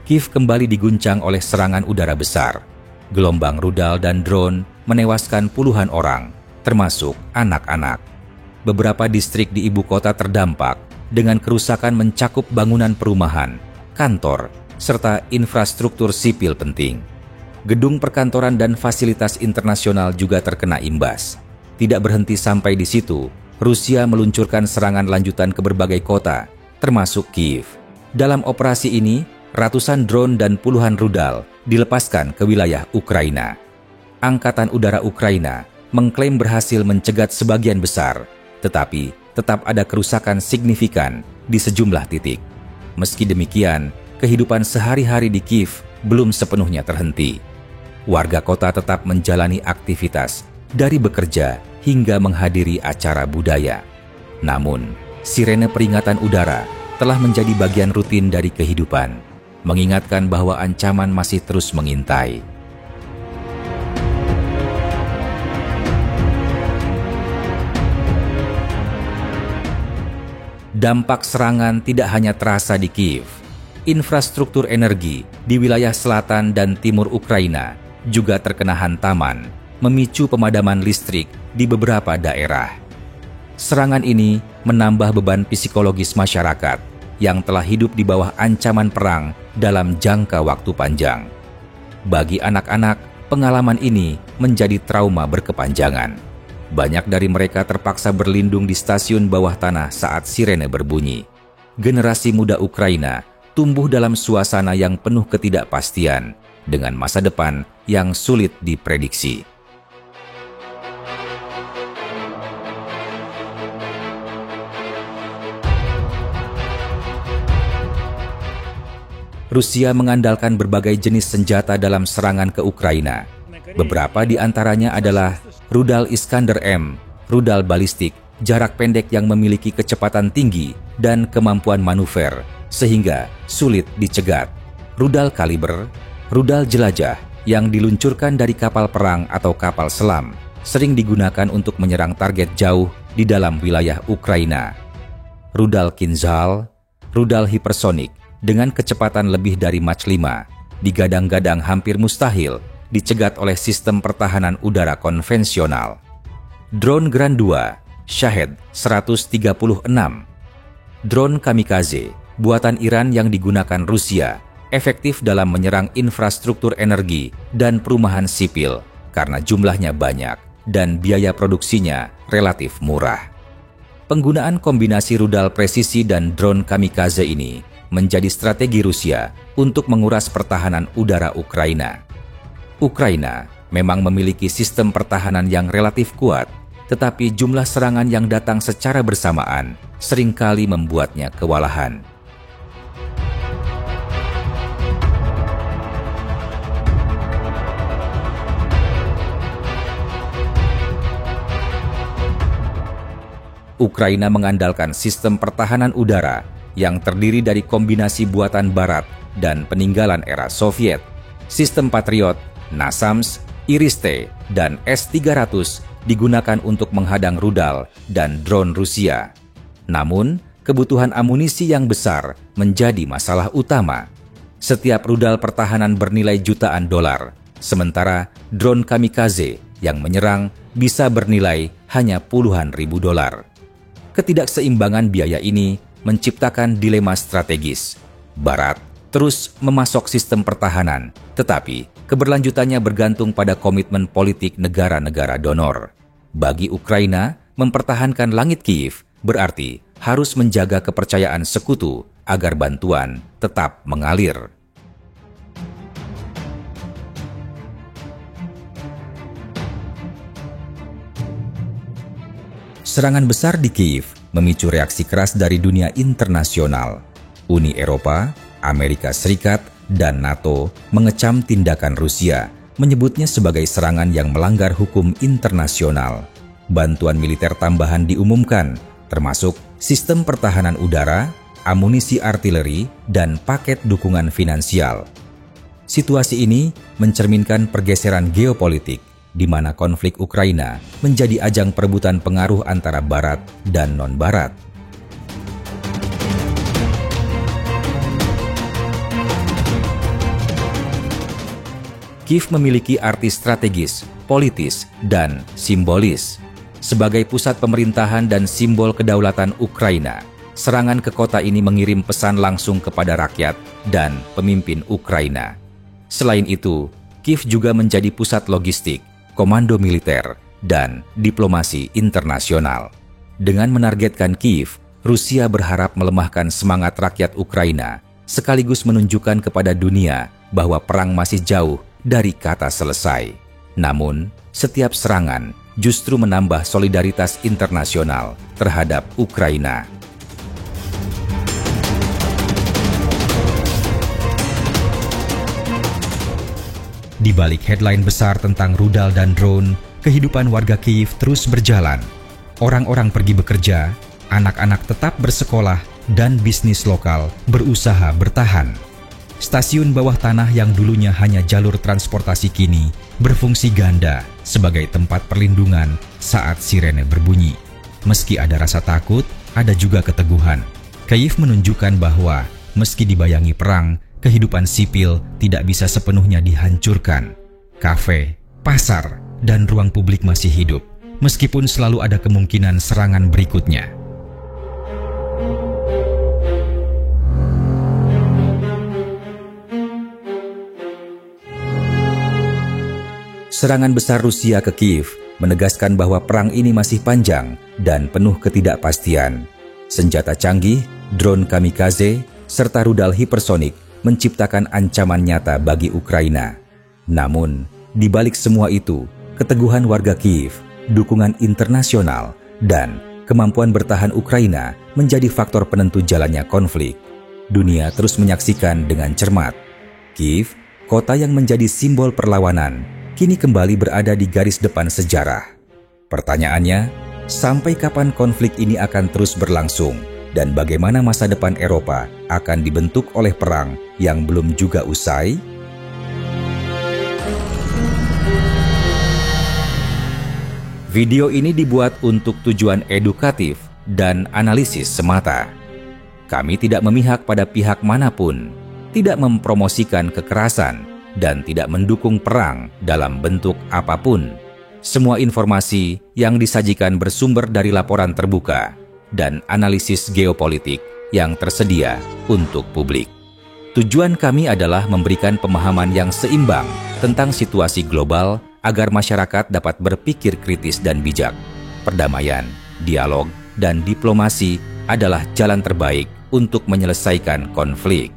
Kiev kembali diguncang oleh serangan udara besar. Gelombang rudal dan drone menewaskan puluhan orang, termasuk anak-anak. Beberapa distrik di ibu kota terdampak dengan kerusakan mencakup bangunan perumahan, kantor, serta infrastruktur sipil penting. Gedung perkantoran dan fasilitas internasional juga terkena imbas. Tidak berhenti sampai di situ, Rusia meluncurkan serangan lanjutan ke berbagai kota, termasuk Kiev. Dalam operasi ini, ratusan drone dan puluhan rudal dilepaskan ke wilayah Ukraina. Angkatan Udara Ukraina mengklaim berhasil mencegat sebagian besar, tetapi tetap ada kerusakan signifikan di sejumlah titik. Meski demikian, kehidupan sehari-hari di Kiev belum sepenuhnya terhenti. Warga kota tetap menjalani aktivitas, dari bekerja hingga menghadiri acara budaya. Namun, sirene peringatan udara telah menjadi bagian rutin dari kehidupan, mengingatkan bahwa ancaman masih terus mengintai. Dampak serangan tidak hanya terasa di Kiev. Infrastruktur energi di wilayah selatan dan timur Ukraina juga terkena hantaman, memicu pemadaman listrik di beberapa daerah. Serangan ini menambah beban psikologis masyarakat yang telah hidup di bawah ancaman perang dalam jangka waktu panjang. Bagi anak-anak, pengalaman ini menjadi trauma berkepanjangan. Banyak dari mereka terpaksa berlindung di stasiun bawah tanah saat sirene berbunyi. Generasi muda Ukraina tumbuh dalam suasana yang penuh ketidakpastian, dengan masa depan yang sulit diprediksi. Rusia mengandalkan berbagai jenis senjata dalam serangan ke Ukraina. Beberapa di antaranya adalah rudal Iskander-M, rudal balistik, jarak pendek yang memiliki kecepatan tinggi dan kemampuan manuver, sehingga sulit dicegat. Rudal kaliber, rudal jelajah yang diluncurkan dari kapal perang atau kapal selam, sering digunakan untuk menyerang target jauh di dalam wilayah Ukraina. Rudal Kinzhal, rudal hipersonik, dengan kecepatan lebih dari Mach 5, digadang-gadang hampir mustahil dicegat oleh sistem pertahanan udara konvensional. Drone Grand 2, Shahed 136. Drone kamikaze, buatan Iran yang digunakan Rusia, efektif dalam menyerang infrastruktur energi dan perumahan sipil karena jumlahnya banyak dan biaya produksinya relatif murah. Penggunaan kombinasi rudal presisi dan drone kamikaze ini menjadi strategi Rusia untuk menguras pertahanan udara Ukraina. Ukraina memang memiliki sistem pertahanan yang relatif kuat, tetapi jumlah serangan yang datang secara bersamaan seringkali membuatnya kewalahan. Ukraina mengandalkan sistem pertahanan udara yang terdiri dari kombinasi buatan Barat dan peninggalan era Soviet. Sistem Patriot, NASAMS, Iris-T, dan S-300 digunakan untuk menghadang rudal dan drone Rusia. Namun, kebutuhan amunisi yang besar menjadi masalah utama. Setiap rudal pertahanan bernilai jutaan dolar, sementara drone kamikaze yang menyerang bisa bernilai hanya puluhan ribu dolar. Ketidakseimbangan biaya ini menciptakan dilema strategis. Barat terus memasok sistem pertahanan, tetapi keberlanjutannya bergantung pada komitmen politik negara-negara donor. Bagi Ukraina, mempertahankan langit Kiev berarti harus menjaga kepercayaan sekutu agar bantuan tetap mengalir. Serangan besar di Kiev memicu reaksi keras dari dunia internasional. Uni Eropa, Amerika Serikat, dan NATO mengecam tindakan Rusia, menyebutnya sebagai serangan yang melanggar hukum internasional. Bantuan militer tambahan diumumkan, termasuk sistem pertahanan udara, amunisi artileri, dan paket dukungan finansial. Situasi ini mencerminkan pergeseran geopolitik, di mana konflik Ukraina menjadi ajang perebutan pengaruh antara Barat dan non-Barat. Kiev memiliki arti strategis, politis, dan simbolis. Sebagai pusat pemerintahan dan simbol kedaulatan Ukraina, serangan ke kota ini mengirim pesan langsung kepada rakyat dan pemimpin Ukraina. Selain itu, Kiev juga menjadi pusat logistik, komando militer, dan diplomasi internasional. Dengan menargetkan Kiev, Rusia berharap melemahkan semangat rakyat Ukraina, sekaligus menunjukkan kepada dunia bahwa perang masih jauh dari kata selesai. Namun, setiap serangan justru menambah solidaritas internasional terhadap Ukraina. Di balik headline besar tentang rudal dan drone, kehidupan warga Kiev terus berjalan. Orang-orang pergi bekerja, anak-anak tetap bersekolah, dan bisnis lokal berusaha bertahan. Stasiun bawah tanah yang dulunya hanya jalur transportasi kini berfungsi ganda sebagai tempat perlindungan saat sirene berbunyi. Meski ada rasa takut, ada juga keteguhan. Kiev menunjukkan bahwa meski dibayangi perang, kehidupan sipil tidak bisa sepenuhnya dihancurkan. Kafe, pasar, dan ruang publik masih hidup, meskipun selalu ada kemungkinan serangan berikutnya. Serangan besar Rusia ke Kiev menegaskan bahwa perang ini masih panjang dan penuh ketidakpastian. Senjata canggih, drone kamikaze, serta rudal hipersonik menciptakan ancaman nyata bagi Ukraina. Namun, di balik semua itu, keteguhan warga Kiev, dukungan internasional, dan kemampuan bertahan Ukraina menjadi faktor penentu jalannya konflik. Dunia terus menyaksikan dengan cermat. Kiev, kota yang menjadi simbol perlawanan, kini kembali berada di garis depan sejarah. Pertanyaannya, sampai kapan konflik ini akan terus berlangsung dan bagaimana masa depan Eropa akan dibentuk oleh perang yang belum juga usai? Video ini dibuat untuk tujuan edukatif dan analisis semata. Kami tidak memihak pada pihak manapun, tidak mempromosikan kekerasan, dan tidak mendukung perang dalam bentuk apapun. Semua informasi yang disajikan bersumber dari laporan terbuka dan analisis geopolitik yang tersedia untuk publik. Tujuan kami adalah memberikan pemahaman yang seimbang tentang situasi global agar masyarakat dapat berpikir kritis dan bijak. Perdamaian, dialog, dan diplomasi adalah jalan terbaik untuk menyelesaikan konflik.